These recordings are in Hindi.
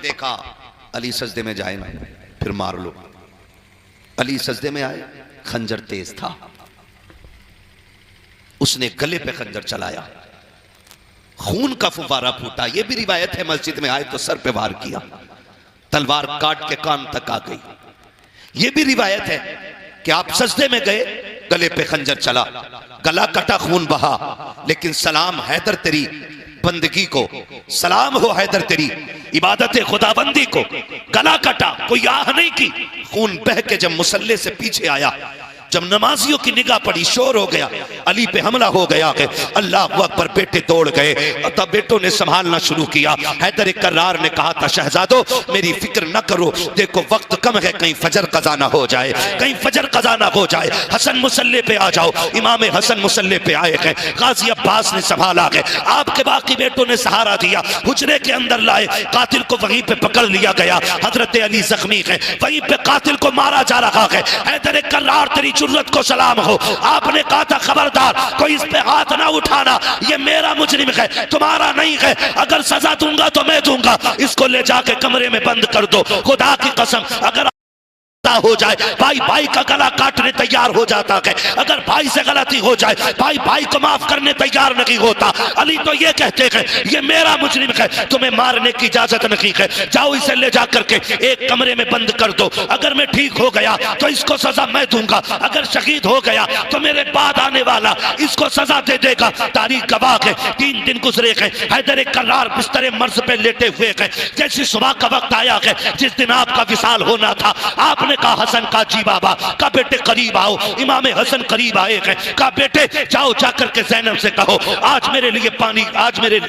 देखा अली सजदे में जाए ना, फिर मार लो। अली सजदे में आए, खंजर तेज था, उसने गले पे खंजर चलाया, खून का फुवारा फूटा। यह भी रिवायत है मस्जिद में आए तो सर पे वार किया, तलवार काट के कान तक आ गई। यह भी रिवायत है कि आप सजदे में गए, गले पे खंजर चला, गला कटा, खून बहा, लेकिन सलाम हैदर तेरी बंदगी को, सलाम हो हैदर तेरी इबादत खुदाबंदी को। गला कटा, कोई आह नहीं की, खून बह के जब मुसल्ले से पीछे आया, जब नमाजियों की निगाह पड़ी, शोर हो गया, अली पे हमला हो गया कि अल्लाह अकबर। बेटे दौड़ गए, तब बेटों ने संभालना शुरू किया। हैदर कर्रार ने कहा था, शहजादो मेरी फिक्र न करो, देखो वक्त कम है, कहीं फजर कज़ा ना हो जाए, कहीं फजर कज़ा ना हो जाए। हसन मुसल्ले पे आ जाओ। इमाम हसन मुसल्ले पे आए गए, गाजी अब्बास ने संभाला गए, आपके बाकी बेटों ने सहारा दिया, हुजरे के अंदर लाए, कातिल को वहीं पे पकड़ लिया गया। हजरत अली जख्मी है, वहीं पे कातिल को मारा जा रहा है। हैदर कर्रार तेरी जुर्रत को सलाम हो, आपने कहा था खबरदार कोई इस पे हाथ ना उठाना, ये मेरा मुजरिम है, तुम्हारा नहीं है, अगर सजा दूंगा तो मैं दूंगा, इसको ले जाके कमरे में बंद कर दो। खुदा की कसम अगर हो जाए, भाई भाई का गला काटने तैयार हो जाता है, अगर भाई से गलती हो जाए, भाई भाई को माफ करने तैयार नहीं होता। अली तो ये कहते हैं ये मेरा मुजरिम है, तुम्हें मारने की इजाजत नहीं है, जाओ इसे ले जाकर के एक कमरे में बंद कर दो, अगर मैं ठीक हो गया तो इसको सजा मैं दूंगा, अगर शहीद हो गया तो मेरे बाद आने वाला इसको सजा दे देगा। तारीख गवाह है, 3 दिन गुजरे गए, हैदर कर्रार बिस्तर मर्ज पे लेटे हुए गए। जैसी सुबह का वक्त आया है, जिस दिन आपका विसाल होना था, आपने कहा हसन का जी बाबा का बेटे करीब आओ। इमाम हसन करीब आए हैं, कहा बेटे जाओ जाकर के ज़ैनब से कहो आज मेरे लिए पानी, आज मेरे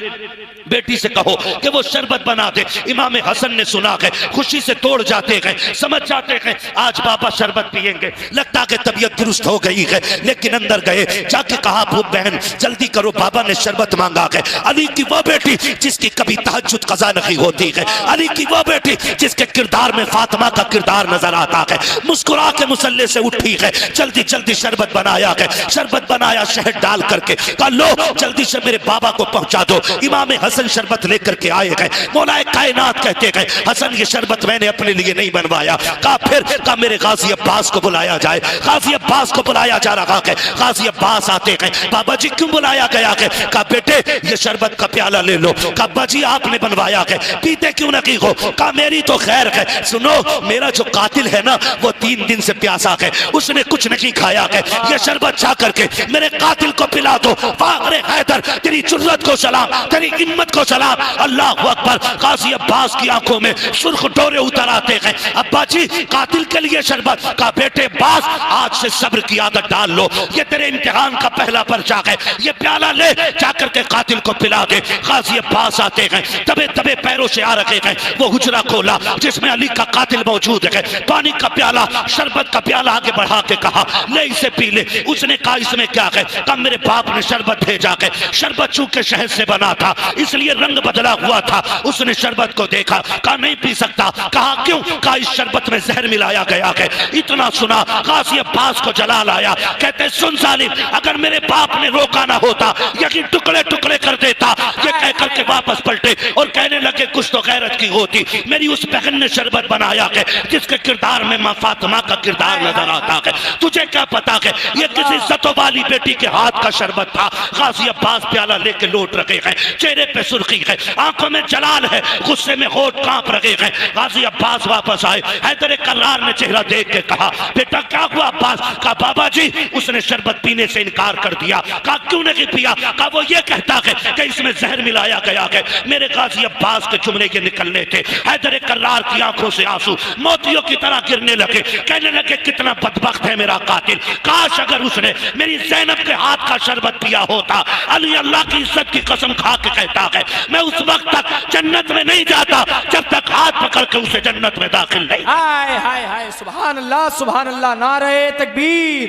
बेटी से कहो कि वो शरबत बना दे। इमाम हसन ने सुना है, खुशी से तोड़ जाते हैं, समझ जाते हैं आज बाबा शरबत पिएंगे, लगता है तबीयत दुरुस्त हो गई है। लेकिन अंदर गए, जाके कहा बहन जल्दी करो, बाबा ने शरबत मांगा है। अली की वो बेटी जिसकी कभी तहज्जुद कज़ा नहीं होती है, अली की वो बेटी जिसके किरदार में फातिमा का किरदार नजर आता है, मुस्कुरा के मुसल्ले से उठी है, जल्दी जल्दी शरबत बनाया है। शरबत बनाया शहद डाल करके, कहा लो जल्दी से मेरे बाबा को पहुंचा दो। इमाम हसन शरबत लेकर के आए गए। मौलाए कायनात कहते गए, हसन ये शरबत मैंने अपने लिए नहीं बनवाया। कहा फिर, कहा मेरे गाजी अब्बास को बुलाया जाए। गाजी अब्बास को बुलाया जा रहा है। गाजी अब्बास आते गए, बाबा जी क्यों बुलाया गया है? कहा बेटे ये शरबत का प्याला ले लो। कहा अब्बा जी आपने बनवाया है, पीते क्यों नहीं हो? कहा मेरी तो खैर है, सुनो मेरा जो कातिल है ना वो 3 दिन से प्यासा है, उसने कुछ नहीं खाया है, ये शरबत छा करके मेरे कातिल को पिला दो। अरे हैदर तेरी जुर्रत को सलाम, तेरी हिम्मत को सलाम, अल्लाह अकबर। गाजी अब्बास की आंखों में सुर्ख डोरे उतर आते हैं। अब्बा जी कातिल के लिए शरबत। का बेटे अब्बास आज से सब्र की आदत डाल लो, ये तेरे इम्तिहान का पहला पर्चा है, ये प्याला ले जाकर के कातिल को पिला दे। गाजी अब्बास आते हैं, दबे दबे पैरों से आ रखे हैं, वो हुजरा खोला जिसमें अली का कातिल मौजूद है, पानी का प्याला, शरबत का प्याला आगे बढ़ा के कहा ले इसे पी ले। उसने कहा इसमें क्या है? कहा मेरे बाप ने शरबत भेजा है, शरबत चूंकि शहद से बना था इसलिए रंग बदला हुआ था। उसने शरबत को देखा, कहा नहीं पी सकता। कहा क्यों? कहा इस शरबत में जहर मिलाया गया है। इतना सुना गाजी अब्बास को जलाल आया, कहते सुन जालिम अगर मेरे बाप ने रोका ना होता यही टुकड़े टुकड़े कर देता। ये कह करके वापस पलटे और कहने लगे कुछ तो गैरत की होती, मेरी उस बहन ने शरबत बनाया है जिसके किरदार में मां फातिमा का किरदार नजर आता है, तुझे क्या पता है ये किसी इज्जतों वाली बेटी के हाथ का शरबत था। गाजी अब्बास प्याला लेके लौट रखे हैं, चेहरे पे सुर्खी है, आंखों में जलाल है, गुस्से में होठ कांप रहे हैं। गाजी अब्बास वापस आए, हैदर कर्रार ने चेहरा देख के कहा बेटा क्या हुआ अब्बास? कहा बाबा जी उसने शरबत पीने से इनकार कर दिया। कहा क्यों नहीं पिया? कहा वो ये कहता है कि इसमें जहर मिलाया गया है। मेरे गाजी अब्बास के जुमले के निकलने थे, हैदर कर्रार की आंखों से आंसू मोतियों की तरह गिरने लगे, कहने लगे कितना बदबख्त है मेरा कातिल, काश अगर उसने मेरी ज़ैनब के हाथ का शरबत पिया होता। अली अल्लाह की इज्जत की कसम खा के कहता है मैं उस वक्त तक जन्नत में नहीं जाता जब तक हाथ पकड़ के उसे जन्नत में दाखिल नहीं। हाय हाय हाय, सुभान अल्लाह सुभान अल्लाह, नारे तकबीर,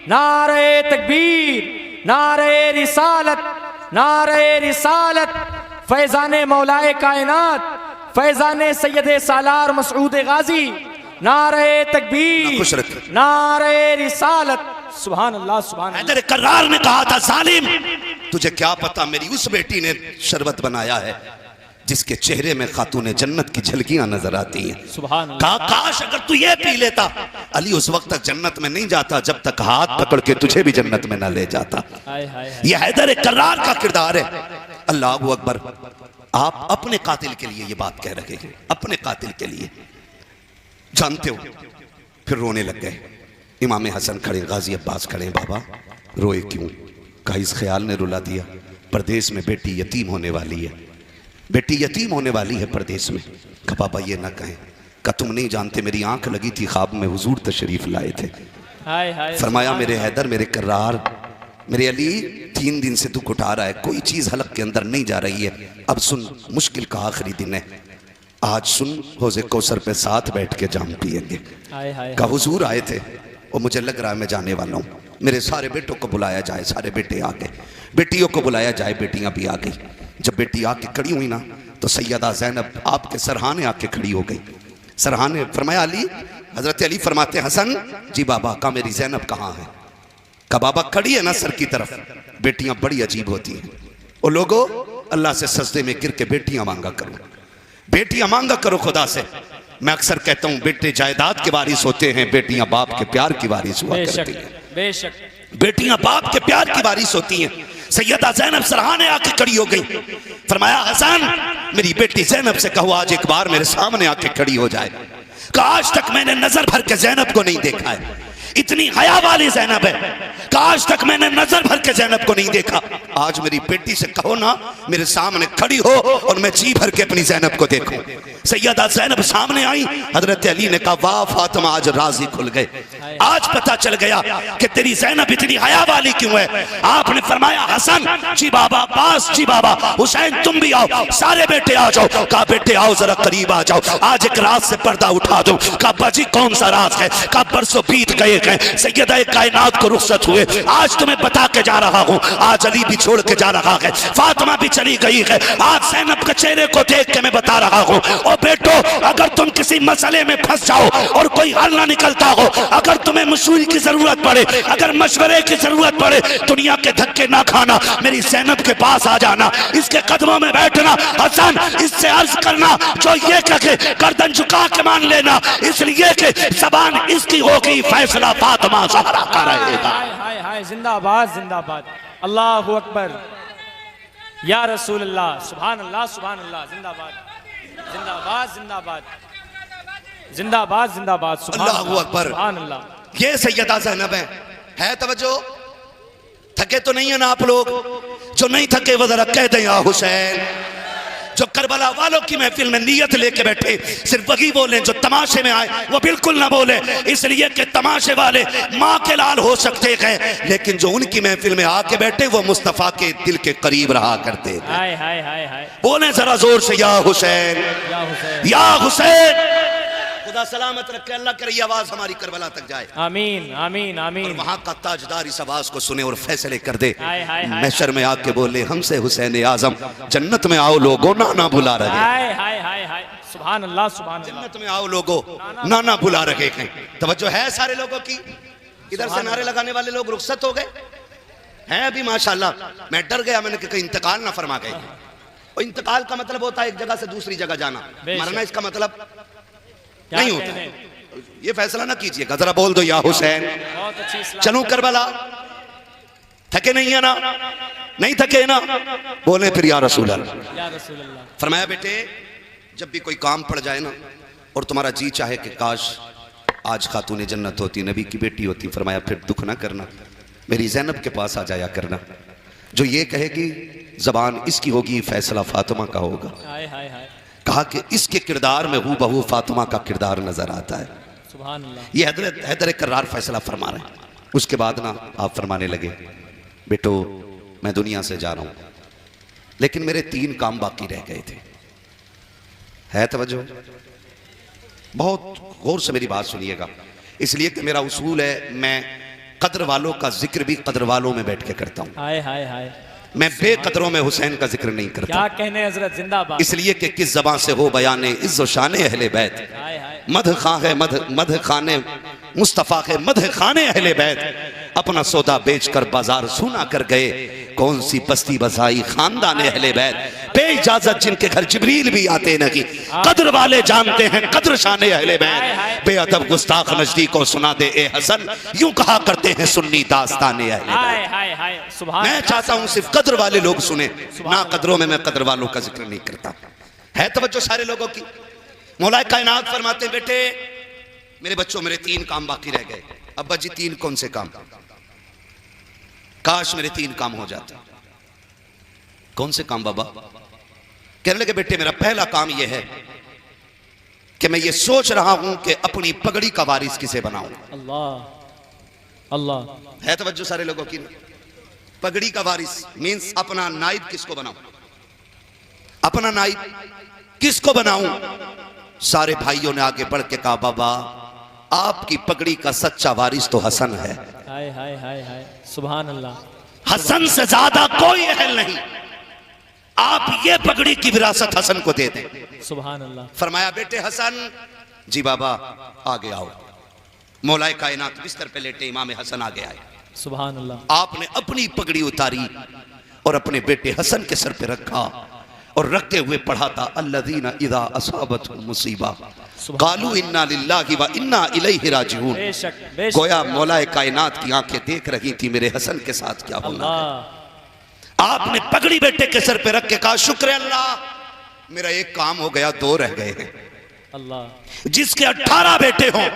नारे तकबीर, नारे रिसालत, नारे रिसालत, फैजाने मौलाए कायनात, फैजाने सैयदे सालार मसऊद गाजी, नारे तकबीर, नारे रिसालत, सुभान अल्लाह सुभान अल्लाह। हैदर कर्रार ने कहा था जालिम तुझे क्या पता मेरी उस बेटी ने शरबत बनाया है जिसके चेहरे में खातून जन्नत की झलकियां नजर आती हैं। सुभान अल्लाह। कहा काश अगर तू ये पी लेता। अली उस वक्त तक जन्नत में नहीं जाता जब तक हाथ पकड़ के तुझे भी जन्नत में ना ले जाता। हाय हाय हाय। ये हैदर कर्रार का किरदार है। अल्लाह अकबर। आप अपने कातिल के लिए ये बात कह रहे हैं, अपने कातिल के लिए, जानते हो। फिर रोने लग गए। इमाम हसन खड़े, गाजी अब्बास खड़े। बाबा रोए क्यों? कहा इस ख्याल ने रुला दिया, परदेश में बेटी यतीम होने वाली है, बेटी यतीम होने वाली है परदेश में। कहा बाबा ये ना कहें। कहा तुम नहीं जानते मेरी आंख लगी थी, ख्वाब में हुजूर तशरीफ लाए थे। हाय हाय। फरमाया मेरे हैदर, मेरे कर्रार, मेरे अली, 3 दिन से दुख उठा रहा है, कोई चीज हलक के अंदर नहीं जा रही है। अब सुन, मुश्किल का आखिरी दिन है, आज सुन, हौज़े कौसर पे साथ बैठ के जाम पिएंगे। हाय हाय। कहा हुजूर आए थे और मुझे लग रहा है मैं जाने वाला हूँ, मेरे सारे बेटों को बुलाया जाए। सारे बेटे आ गए, बेटियों को बुलाया जाए, बेटियां भी आ गई। जब बेटी आके खड़ी हुई ना तो सैयदा ज़ैनब आपके सरहाने आके खड़ी हो गई। सरहाने फरमाया अली, हजरत अली फरमाते हसन जी बाबा। का मेरी ज़ैनब कहाँ है? का बाबा खड़ी है ना सर की तरफ। बेटियां बड़ी अजीब होती हैं। और लोगों, अल्लाह से सजदे में गिर के बेटियां मांगा करो, बेटियां मांगा करो खुदा से। मैं अक्सर कहता हूं बेटे जायदाद के वारिस होते हैं, बेटियां बाप के प्यार की वारिस हुआ करती हैं। बेशक बेटियां बाप के प्यार की वारिस होती हैं। सैयदा ज़ैनब सरहाने आके खड़ी हो गई। फरमाया हसन, मेरी बेटी ज़ैनब से कहो आज एक बार मेरे सामने आके खड़ी हो जाए। कहा आज तक मैंने नजर भर के ज़ैनब को नहीं देखा है, इतनी हया वाली ज़ैनब है। आज तक मैंने नजर भर के ज़ैनब को नहीं देखा। आज मेरी बेटी से कहो ना मेरे सामने खड़ी हो और मैं जी भर के अपनी ज़ैनब को देखूं। सैयदा ज़ैनब सामने आई। हजरत अली ने कहा वाह फातिमा, आज राज़ी खुल गए, आज पता चल गया कि तेरी ज़ैनब इतनी हया वाली क्यों है। आपने फरमाया हसन जी बाबा, अब्बास जी बाबा, हुसैन तुम भी आओ, सारे बेटे आ जाओ। कहा बेटे आओ जरा करीब आ जाओ, आज एक राज से पर्दा उठा दो। कहा बाजी कौन सा राज है? कहा बरसों बीत गए हैं, सैयदा कायनात को रुखसत हुए, आज तुम्हें बता के जा रहा हूँ। आज अली भी छोड़ के जा रहा है, फातिमा भी चली गई है, आज ज़ैनब के चेहरे को देख के मैं बता रहा हूँ। और बेटो अगर तुम किसी मसले में फंस जाओ और कोई हल ना निकलता हो, अगर तुम्हें मशवरे की जरूरत पड़े, अगर मशवरे की जरूरत पड़े, दुनिया के धक्के ना खाना, मेरी ज़ैनब के पास आ जाना, इसके कदमों में बैठना। हसन इससे अर्ज करना जो ये कहे गर्दन झुका के मान लेना, इसलिए कि ज़बान इसकी होगी, फैसला फातिमा ज़हरा का रहेगा। हाय हाय हाय। जिंदाबाद जिंदाबाद। अल्लाहु अकबर या रसूल अल्लाह। सुभान अल्लाह सुभान अल्लाह। जिंदाबाद जिंदाबाद जिंदाबाद जिंदाबाद जिंदाबाद। अल्लाहु अकबर। सुभान अल्लाह। ये सैयदा ज़ैनब है तवज्जो। थके तो नहीं है ना आप लोग? जो नहीं थके वो जरा कह दें या हुसैन। जो करबला वालों की महफिल में नियत लेके बैठे सिर्फ वही बोले, जो तमाशे में आए वो बिल्कुल ना बोले, इसलिए कि तमाशे वाले माँ के लाल हो सकते हैं, लेकिन जो उनकी महफिल में आके बैठे वो मुस्तफा के दिल के करीब रहा करते। हाय हाय हाय हाय। बोले जरा जोर से या हुसैन, या हुसैन, या हुसैन। खुदा सलामत रखे, अल्लाह करे ये आवाज हमारी करबला तक जाए। आमीन आमीन आमीन। वहां का ताजदार इस आवाज को सुने और फैसले कर दे। हाय हाय हाय। महशर में आके बोले हमसे हुसैन आजम जन्नत में आओ लोगो, ना ना भुला रहे। हाय हाय हाय हाय। सुभान अल्लाह सुभान अल्लाह। जन्नत में आओ लोगो, ना ना भुला रहे हैं। तवज्जो है सारे लोगों की? इधर से नारे लगाने वाले लोग रुखसत हो गए हैं अभी माशाल्लाह। मैं डर गया, मैंने कहा इंतकाल ना फरमा गए। और इंतकाल का मतलब होता है एक जगह से दूसरी जगह जाना, मरना इसका मतलब नहीं होता। ये फैसला ना कीजिएगा, जरा बोल दो या हुसैन। बहुत अच्छी। चलो करबला, थके नहीं है ना? नहीं थके ना? बोले फिर या रसूल अल्लाह। या रसूल अल्लाह। फरमाया बेटे जब भी कोई काम पड़ जाए ना और तुम्हारा जी चाहे कि काश आज खातून जन्नत होती, नबी की बेटी होती, फरमाया फिर दुख ना करना, मेरी ज़ैनब के पास आ जाया करना। जो ये कहेगी ज़बान इसकी होगी, फैसला फातिमा का होगा। हाय हाय हाय। कहा कि इसके किरदार में हूँ बहू फातिमा का किरदार नजर आता है। सुभान अल्लाह। ये हैदर कर्रार फैसला फरमा रहे हैं। उसके बाद ना आप फरमाने लगे बेटो मैं दुनिया से जा रहा हूँ, लेकिन मेरे 3 काम बाकी रह गए थे। है तवज्जो? बहुत गौर से मेरी बात सुनिएगा, इसलिए कि मेरा उसूल है मैं कद्र वालों का जिक्र भी कद्र वालों में बैठ के करता हूँ। हाय हाय हाय। मैं बेकदरों में हुसैन का जिक्र नहीं करता। क्या कहने हजरत, जिंदाबाद। इसलिए कि किस ज़बान से हो बयाने इज़्ज़ो शाने अहले बैत, हाय हाय। मध खां है मध खाने मुस्तफ़ा है मध खाने अहले बैत। अपना सौदा बेचकर बाजार सूना कर गए। कौन सी बस्ती बसाई खानदान अहले बैत, बेइजाजत जिनके घर जिब्रील भी आते नहीं। कद्र वाले जानते हैं कद्र शान अहले बैत, बेअदब गुस्ताख नजदीक को सुना दे ए हसन, यूं कहा करते हैं सुन्नी दास्तान अहले बैत। मैं चाहता हूं सिर्फ कद्र वाले लोग सुने, ना कद्रों में मैं कद्र वालों का जिक्र नहीं करता। है तवज्जो सारे लोगों की। मौला कायनात फरमाते हैं, बेटे मेरे बच्चों मेरे 3 काम बाकी रह गए। अब्बा जी 3 कौन से काम? काश मेरे 3 काम हो जाते। कौन से काम बाबा? कहने लगे बेटे मेरा पहला काम यह है कि मैं ये सोच रहा हूं कि अपनी पगड़ी का वारिस किसे बनाऊं। अल्लाह अल्लाह। है तवज्जो सारे लोगों की। पगड़ी का वारिस मींस अपना नाइब किसको बनाऊं, अपना नाइब किसको बनाऊं। सारे भाइयों ने आगे बढ़ के कहा बाबा आपकी पगड़ी का सच्चा वारिस तो हसन है। हाय हाय हाय हाय, सुभान अल्लाह। हसन से ज्यादा कोई अहल नहीं, आप ये पगड़ी की विरासत हसन को दे दें। सुभान अल्लाह। फरमाया बेटे हसन जी बाबा आगे आओ। मौलाए कायनात बिस्तर पे लेटे इमाम हसन आगे आए। सुभान अल्लाह। आपने अपनी पगड़ी उतारी और अपने बेटे हसन के सर पे रखा और रखते हुए पढ़ा था अल्लज़ीना इज़ा असाबतहुम मुसीबा कालू इन्ना लिल्लाहि व इन्ना इलैहि राजिऊन। बेशक गोया मौलाए कायनात की आंखें देख रही थी मेरे हसन के साथ क्या होना है। आपने पगड़ी बेटे के सर पे रख के कहा शुक्र अल्लाह मेरा एक काम हो गया, 2 रह गए हैं। अल्लाह। जिसके 18 बेटे हों,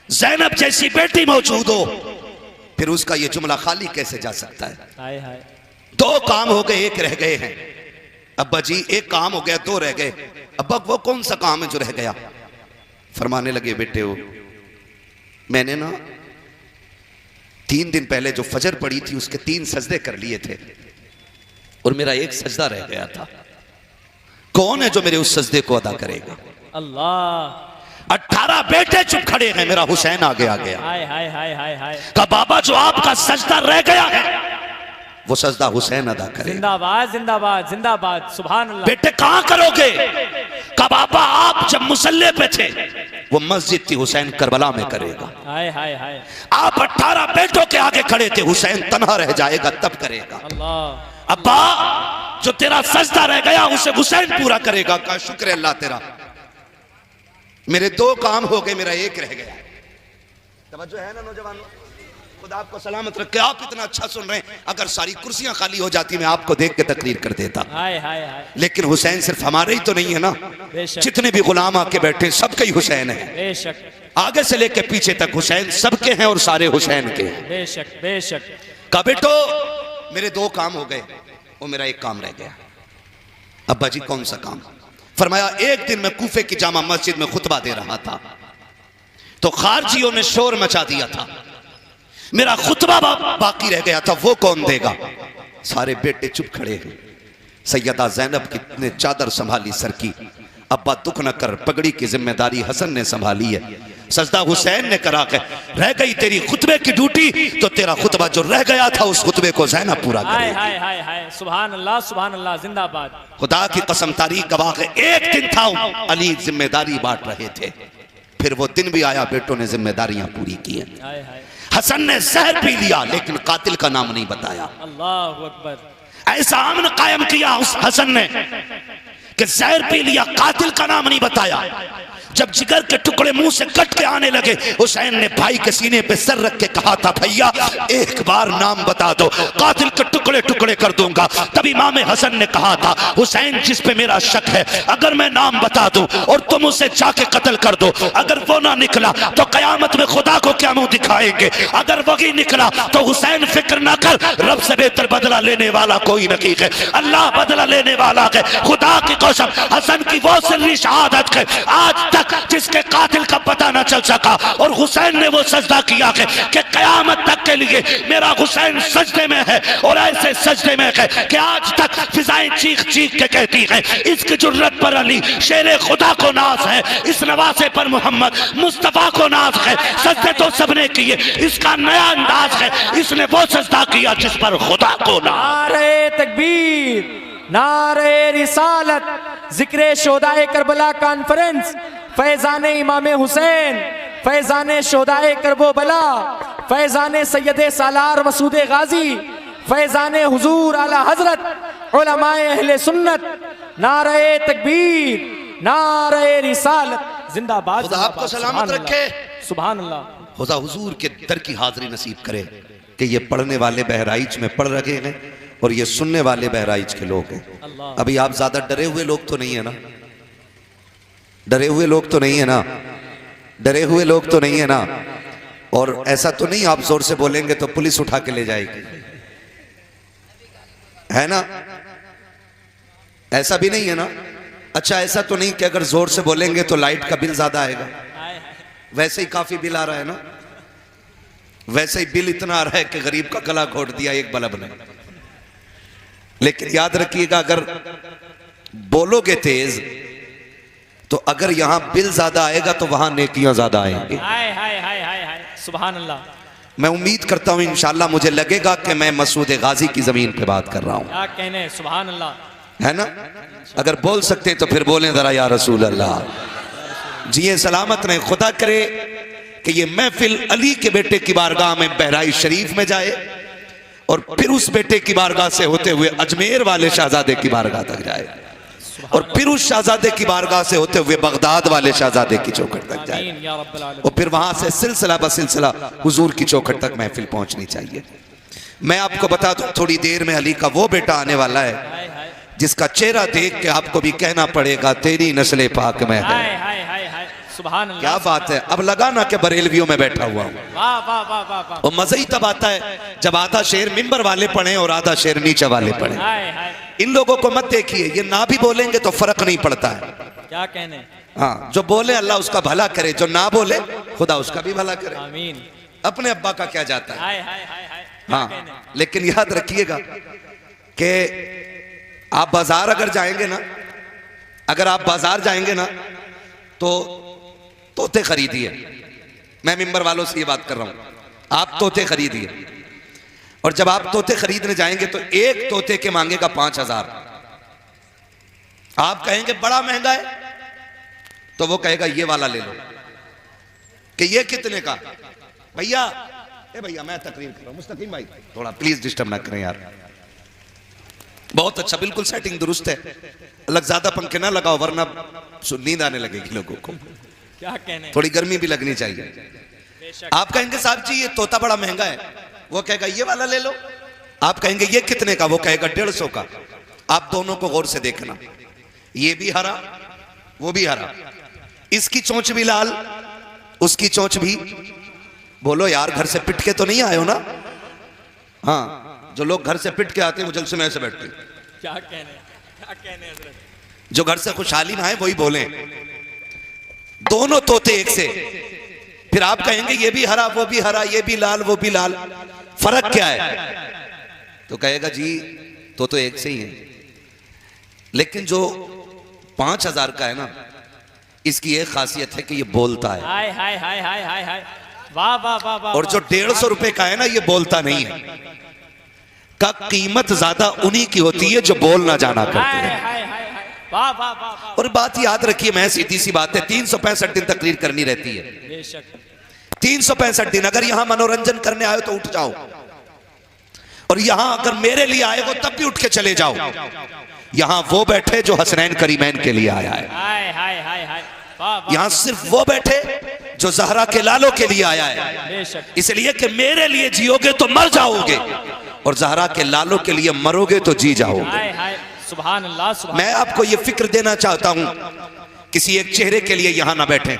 ज़ैनब जैसी बेटी मौजूद हो, फिर उसका ये जुमला खाली कैसे जा सकता है। हाय हाय। 2 काम हो गए, 1 रह गए हैं। अब्बा जी 1 काम हो गया, 2 रह गए। अब्बा वो कौन सा काम है जो रह गया? फरमाने लगे बेटे हो मैंने ना 3 दिन पहले जो फजर पड़ी थी उसके 3 सजदे कर लिए थे और मेरा 1 सजदा रह गया था। कौन है जो मेरे उस सजदे को अदा करेगा? अल्लाह। 18 बेटे चुप खड़े हैं, मेरा हुसैन आगे आ गया। हाय हाय हाय हाय हाय। कहा बाबा जो आपका सजदा रह गया है वो सजदा हुसैन अदा करे। जिंदाबाद जिंदाबाद जिंदाबाद। सुभान अल्लाह। बेटे कहां करोगे? कहा बाबा आप जब मुसल्ले पे थे वो मस्जिद थी, हुसैन करबला में करेगा। हाय हाय हाय। आप 18 बेटों के आगे खड़े थे, हुसैन तन्हा रह जाएगा तब करेगा। अल्लाह। अब्बा जो तेरा सजदा रह गया उसे हुसैन पूरा करेगा। कहा शुक्र अल्लाह तेरा, मेरे 2 काम हो गए, मेरा 1 रह गया। तवज्जो है ना नौजवानों? खुदा आपको सलामत रखे। आप इतना अच्छा सुन रहे हैं, अगर सारी कुर्सियां खाली हो जाती मैं आपको देख के तकरीर कर देता। हाय हाय हाय। लेकिन हुसैन सिर्फ हमारे ही तो नहीं है ना, जितने भी गुलाम आके बैठे सबके ही हुसैन है। बेशक। आगे से लेके पीछे तक हुसैन सबके हैं और सारे हुसैन के हैं। बेशक बेशक। कहा बेटो मेरे 2 काम हो गए और मेरा 1 काम रह गया। अब्बा जी कौन सा काम? फरमाया एक दिन मैं कूफे की जामा मस्जिद में खुतबा दे रहा था तो खारजियों ने शोर मचा दिया था, मेरा खुतबा बाकी रह गया था, वो कौन देगा? सारे बेटे चुप खड़े हैं। सैयदा ज़ैनब की ने चादर संभाली सर की। अब्बा दुख न कर, पगड़ी की जिम्मेदारी हसन ने संभाली है। सजदा हुसैन ने करा के रह गई तेरी खुतबे की ड्यूटी, तो तेरा खुतबा जो रह गया था उस खुतबे को ज़ैनब पूरा करेगी। हाय हाय हाय। सुभान अल्लाह जिंदाबाद। खुदा की कसम तारीख गवाह है, एक दिन था अली जिम्मेदारी बांट रहे थे, फिर वो दिन भी आया बेटों ने जिम्मेदारियां पूरी की हैं। हाय हाय। हसन ने जहर पी लिया लेकिन कातिल का नाम नहीं बताया। अल्लाह अकबर। ऐसा अमन कायम किया उस हसन ने कि जहर पी लिया, कातिल का नाम नहीं बताया। जब जिगर के टुकड़े मुंह से कट के आने लगे, हुसैन ने भाई के सीने पे सर रख के कहा था भैया एक बार नाम बता दो, कातिल के टुकड़े टुकड़े कर दूंगा। तभी इमाम हसन ने कहा था हुसैन जिस पे मेरा शक है, अगर मैं नाम बता दूं और तुम उसे जाके कत्ल कर दो, अगर वो ना निकला तो कयामत में खुदा को क्या मुंह दिखाएंगे, अगर वही निकला तो हुसैन फिक्र ना कर, रब से बेहतर बदला लेने वाला कोई नहीं है, अल्लाह बदला लेने वाला है। खुदा की कसम हसन की वो सिर्री शहादत है आज तक जिसके कातिल का पता न चल सका, और हुसैन ने वो सजदा किया है कि कयामत तक के लिए मेरा हुसैन सजदे में है, और ऐसे सजदे में है कि आज तक फिजाएं चीख चीख के कहती हैं इसकी जुर्रत पर अली शेरे खुदा को नाज है, इस नवासे पर मोहम्मद मुस्तफा को नाज है। सजदे तो सबने किए, इसका नया अंदाज है, इसने वो सजदा किया जिस पर खुदा को नाज। नारे तकबीर, नारे रिसालत, जिक्र शोदाए करबला कॉन्फ्रेंस, फैजान इमाम हुसैन, फैजान शोदाए करबो बला, फैज़ान सैयद सालार मसूद गाजी, फैज़ान हुजूर आला हजरत उलमाए अहले सुन्नत, नारे तकबीर, नारे रिसालत, जिंदाबाद। खुदा आपको सलामत रखे, सुभान अल्लाह। खुदा हुजूर के दर की हाजिरी नसीब करे कि ये पढ़ने वाले बहराइच में पढ़ रहे हैं और ये सुनने वाले बहराइच के लोग हैं। अभी आप ज्यादा डरे हुए लोग तो नहीं है ना? डरे हुए लोग तो नहीं है ना? डरे हुए लोग तो नहीं है ना? और ऐसा तो नहीं आप जोर से बोलेंगे तो पुलिस उठा के ले जाएगी, है ना? ऐसा भी नहीं है ना? अच्छा, ऐसा तो नहीं कि अगर जोर से बोलेंगे तो लाइट का बिल ज्यादा आएगा? वैसे ही काफी बिल आ रहा है ना? वैसे ही बिल इतना आ रहा है कि गरीब का गला घोट दिया एक बल्ब ने। लेकिन याद रखिएगा, अगर बोलोगे तेज तो अगर यहां बिल ज्यादा आएगा तो वहां नेकियां ज्यादा आएंगी। हाय हाय हाय हाय हाय, सुभान अल्लाह। मैं उम्मीद करता हूं इंशाल्लाह मुझे लगेगा कि मैं मसूद गाजी की जमीन पे बात कर रहा हूं। क्या कहने, सुभान अल्लाह, है ना? अगर बोल सकते तो फिर बोलें जरा या रसूल अल्लाह। जिए सलामत रहे, खुदा करे कि ये महफिल अली के बेटे की बारगाह में बहराइच शरीफ में जाए और फिर उस बेटे की बारगाह से होते हुए अजमेर वाले शहजादे की बारगाह तक जाए और फिर उस शहजादे की बारगाह से होते हुए बगदाद वाले शहजादे की चौखट तक जाए और फिर वहां से सिलसिला बसिलसिला हुजूर की चौखट तक महफिल पहुंचनी चाहिए। मैं आपको बता दूं, थोड़ी देर में अली का वो बेटा आने वाला है जिसका चेहरा देख के आपको भी कहना पड़ेगा तेरी नस्ल पाक में है। सुभान अल्लाह, क्या बात है। अब लगा ना कि बरेलवियों में बैठा हुआ हूं। वाह वाह वाह वाह वाह। और मजा ही तब आता है जब आधा शेर मिंबर वाले पढ़े और आधा शेर नीचे वाले पढ़े। हाय हाय, इन लोगों को मत देखिए, ये ना भी बोलेंगे तो फर्क नहीं पड़ता है। क्या कहने। हाँ, जो बोले अल्लाह उसका भला करे, जो ना बोले खुदा उसका भी भला करे। आमीन। अपने अब्बा का क्या जाता है। हाय हाय हाय हाय। हाँ, लेकिन याद रखिएगा कि आप बाजार अगर जाएंगे ना, अगर आप बाजार जाएंगे ना तो तोते खरीदिए। मैं मिंबर वालों से ये बात कर रहा हूं, आप तोते खरीदिए और जब आप तोते खरीदने जाएंगे तो एक तोते के मांगेगा 5000। आप कहेंगे बड़ा महंगा है तो वो कहेगा ये वाला ले लो। कि ये कितने का? भैया, ए भैया मैं तकरीर कर रहा हूं, मुस्तकीम भाई थोड़ा प्लीज डिस्टर्ब ना करें यार। बहुत अच्छा, बिल्कुल सेटिंग दुरुस्त है। अलग ज्यादा पंखे ना लगाओ वरना नींद आने लगेगी लोगों को। क्या कहने, थोड़ी गर्मी भी लगनी चाहिए। आप कहेंगे साहब जी ये तोता बड़ा महंगा है, वो कहेगा ये वाला ले लो। आप कहेंगे ये कितने का? वो कहेगा 150 का। आप दोनों को गौर से देखना, ये भी हरा वो भी हरा, इसकी चोंच भी लाल उसकी चोंच भी। बोलो यार, घर से पिट के तो नहीं आए हो ना? हाँ, जो लोग घर से पिट के आते हैं वो जलसे में ऐसे बैठते हैं। क्या कहने, क्या कहने हजरत। जो घर से खुशहाली में आए वही बोले। दोनों तोते एक से। फिर आप कहेंगे ये भी हरा वो भी हरा, ये भी लाल वो भी लाल, फर्क क्या है? तो कहेगा जी तो एक से ही है, लेकिन जो 5000 का है ना, इसकी एक खासियत है कि ये बोलता है। हाय हाय हाय हाय हाय हाय, वाह वाह वाह वाह। और जो 150 रुपए का है ना, ये बोलता नहीं है। का कीमत ज्यादा उन्हीं की होती है जो बोलना जाना करते हैं। वाह वाह वाह। और बात याद रखिए, मैं सीधी सी बात है, 365 दिन तकरीर करनी रहती है। बेशक 365 दिन। अगर यहां मनोरंजन करने आए तो उठ जाओ, और यहां अगर मेरे लिए आए हो तब भी उठ के चले जाओ। यहां वो बैठे जो हसनैन करीमैन के लिए आया है। हाय हाय हाय हाय, वाह। यहां सिर्फ वो बैठे जो जहरा के लालों के लिए आया है। बेशक। इसलिए कि मेरे लिए जियोगे तो मर जाओगे और जहरा के लालों के लिए मरोगे तो जी जाओगे। हाय हाय, सुभान अल्लाह, सुभान। मैं आपको ये फिक्र देना चाहता हूं, किसी एक चेहरे के लिए यहां ना बैठे,